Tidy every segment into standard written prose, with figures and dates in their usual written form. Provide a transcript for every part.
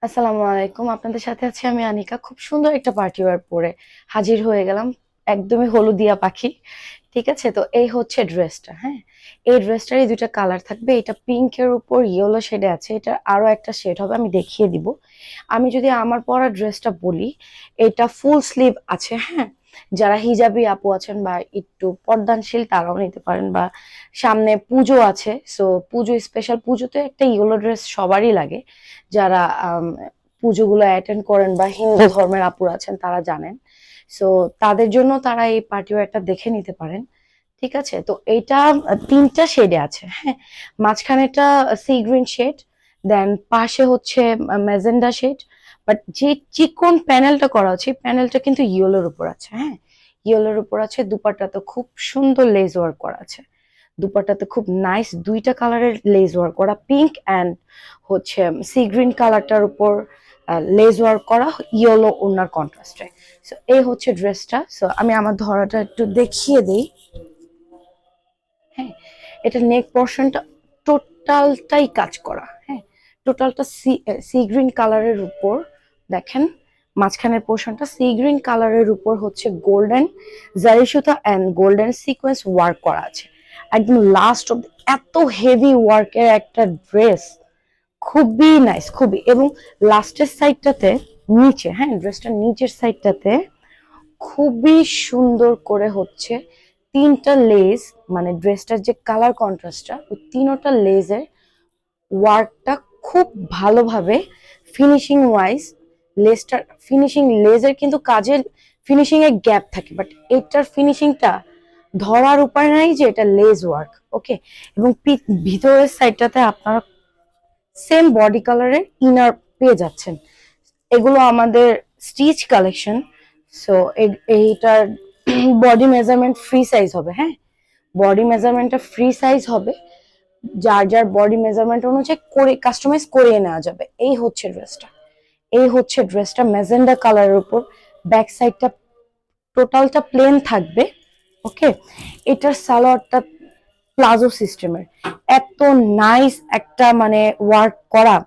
আসসালামু আলাইকুম। আপনাদের সাথে আছি আমি আনিকা। খুব সুন্দর একটা পার্টি ওয়্যার পরে হাজির হয়ে গেলাম। একদমই হলুদিয়া পাখি। ঠিক আছে? তো এই হচ্ছে ড্রেসটা, হ্যাঁ? এই ড্রেসটারই ২ টা কালার থাকবে। এটা পিঙ্কের উপর ইয়েলো শেডে আছে। এটার আরো একটা শেড হবে, আমি দেখিয়ে দিব। আমি যদি আমার পরা ড্রেসটা বলি, এটা ফুল স্লিভ আছে, হ্যাঁ? যারা হিজাবি আপু আছেন বা একটু পর্দানশীল তারাও নিতে পারেন, বা সামনে পুজো আছে। সো পুজো, স্পেশাল পুজোতে একটা ইয়েলো ড্রেস সবারই লাগে। যারা পুজোগুলো অ্যাটেন্ড করেন বা হিন্দু ধর্মের আপুরা আছেন তারা জানেন। সো তাদের জন্য তারা এই পার্টি ওয়্যারটা দেখে নিতে পারেন। ঠিক আছে? তো এইটা ৩ টা শেডে আছে, হ্যাঁ? মাঝখানেটা সি গ্রিন শেড, দেন পাশে হচ্ছে ম্যাজেন্ডা শেড। বাট যে চিকন প্যানেলটা করা আছে, প্যানেলটা কিন্তু ইয়েলোর উপর আছে, হ্যাঁ? ইয়েলোর উপর আছে। দুপাট্টাতে খুব সুন্দর লেস ওয়ার্ক করা আছে। দুপাট্টাতে খুব নাইস ২ টা কালারের লেস ওয়ার্ক করা, পিঙ্ক অ্যান্ড হচ্ছে সি গ্রিন কালারটার উপর লেস ওয়ার্ক করা, ইয়েলো ওনার কন্ট্রাস্টে। সো এই হচ্ছে ড্রেসটা। সো আমি আমার ধরাটা একটু দেখিয়ে দিই। হ্যাঁ, এটা নেক পোর্শনটা টোটালটাই কাজ করা, হ্যাঁ? টোটালটা সি গ্রিন কালারের উপর দেখেন। মাঝখানের পোর্শনটা সি গ্রিন কালারের উপর হচ্ছে গোল্ডেন জারি সুতা অ্যান্ড গোল্ডেন সিকোয়েন্স ওয়ার্ক করা আছে। একদম লাস্ট অব এত হেভি ওয়ার্কের একটা ড্রেস, খুবই নাইস, খুবই। এবং লাস্টের সাইডটাতে নিচে, হ্যাঁ, ড্রেসটার নিচের সাইডটাতে খুবই সুন্দর করে হচ্ছে ৩ টা লেস, মানে ড্রেসটার যে কালার কন্ট্রাস্টটা, ওই ৩টা লেজের ওয়ার্কটা খুব ভালোভাবে ফিনিশিং ওয়াইজ। লেসটার ফিনিশিং, লেজের কিন্তু কাজের ফিনিশিং এ গ্যাপ থাকে, বাট এটার ফিনিশিংটা ধরার উপায় নাই যে এটা লেজ ওয়ার্ক। ওকে। এবং ভিতরের সাইডটাতে আপনারা সেম বডি কালারের ইনার পেয়ে যাচ্ছেন। এগুলো আমাদের স্টিচ কালেকশন। সো এইটার বডি মেজারমেন্ট ফ্রি সাইজ হবে, হ্যাঁ? বডি মেজারমেন্টটা ফ্রি সাইজ হবে। যার যার বডি মেজারমেন্ট অনুযায়ী করে কাস্টমাইজ করিয়ে নেওয়া যাবে। এই হচ্ছে ড্রেসটা। এই হচ্ছে ড্রেসটা ম্যাজেন্ডা কালারের উপর। ব্যাক সাইডটা টোটালটা প্লেন থাকবে। ওকে। এটার সালোয়ারটা প্লাজো সিস্টেমের। এত নাইস একটা মানে ওয়ার্ক করা,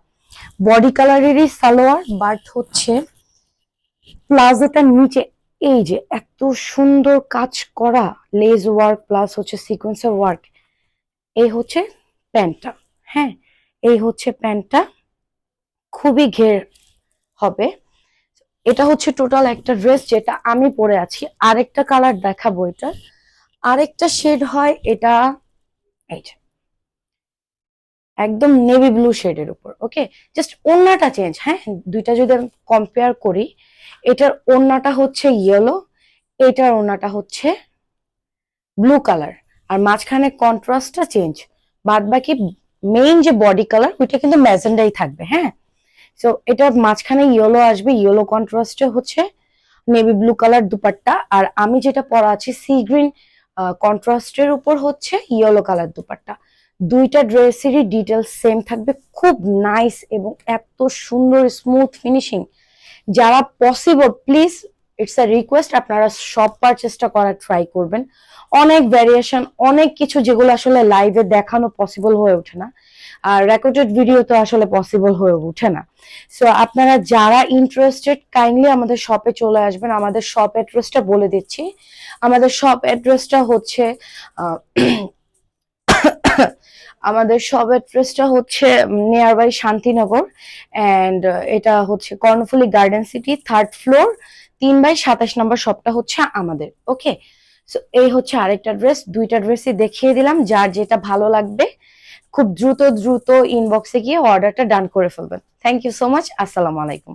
বডি কালারেরই সালোয়ার, বাট হচ্ছে প্লাজোটার নিচে এই যে এত সুন্দর কাজ করা লেস ওয়ার্ক প্লাস হচ্ছে সিকোয়েন্সের ওয়ার্ক। এই হচ্ছে প্যান্টটা, হ্যাঁ? এই হচ্ছে প্যান্টটা, খুবই ঘের হবে। এটা হচ্ছে টোটাল একটা ড্রেস যেটা আমি পরে আছি। আরেকটা কালার দেখাবো। এটা আরেকটা শেড হয়, এটা এই যে একদম নেভি ব্লু শেডের উপর। ওকে। জাস্ট ওড়নাটা চেঞ্জ, হ্যাঁ? দুইটা যদি আমি কম্পেয়ার করি, এটার ওড়নাটা হচ্ছে ইয়েলো, এটার ওড়নাটা হচ্ছে ব্লু কালার, আর মাঝখানে কন্ট্রাস্টটা চেঞ্জ। বাদ বাকি মেইন যে বডি কালার ওইটা কিন্তু ম্যাজেন্ডাই থাকবে, হ্যাঁ? সো এটার মাঝখানে ইয়েলো আসবে, ইয়েলো কন্ট্রাস্টে হচ্ছে নেভি ব্লু কালার দুপাট্টা। আর আমি যেটা পরা আছি সি গ্রিন কন্ট্রাস্টের উপর হচ্ছে ইয়েলো কালার দুপাট্টা। ২টা ড্রেসেরই ডিটেলস সেম থাকবে। খুব নাইস এবং এত সুন্দর স্মুথ ফিনিশিং। যারা possible, please, it's a request, আপনারা সব পারচেসটা করার ট্রাই করবেন। অনেক ভ্যারিয়েশন, অনেক কিছু যেগুলো আসলে লাইভে দেখানো পসিবল হয়ে ওঠে না, আর রেকর্ডেড ভিডিও তো আসলে পসিবল হয়ে ওঠে না। সো আপনারা যারা ইন্টারেস্টেড কাইন্ডলি আমাদের শপে চলে আসবেন। আমাদের শপ অ্যাড্রেসটা বলে দিচ্ছি। আমাদের শপ অ্যাড্রেসটা হচ্ছে আহ, আমাদের শপ অ্যাড্রেসটা হচ্ছে নিয়ার বাই শান্তিনগর, অ্যান্ড এটা হচ্ছে Karnaphuli garden city, 3rd floor, 3/27 নম্বর শপটা হচ্ছে আমাদের। ওকে। সো এই হচ্ছে আরেকটা ড্রেস। 2টা ড্রেসই দেখিয়ে দিলাম। যার যেটা ভালো লাগবে খুব দ্রুত দ্রুত ইনবক্সে গিয়ে অর্ডারটা ডান করে ফেলবেন। Thank you so much. আসসালামু আলাইকুম।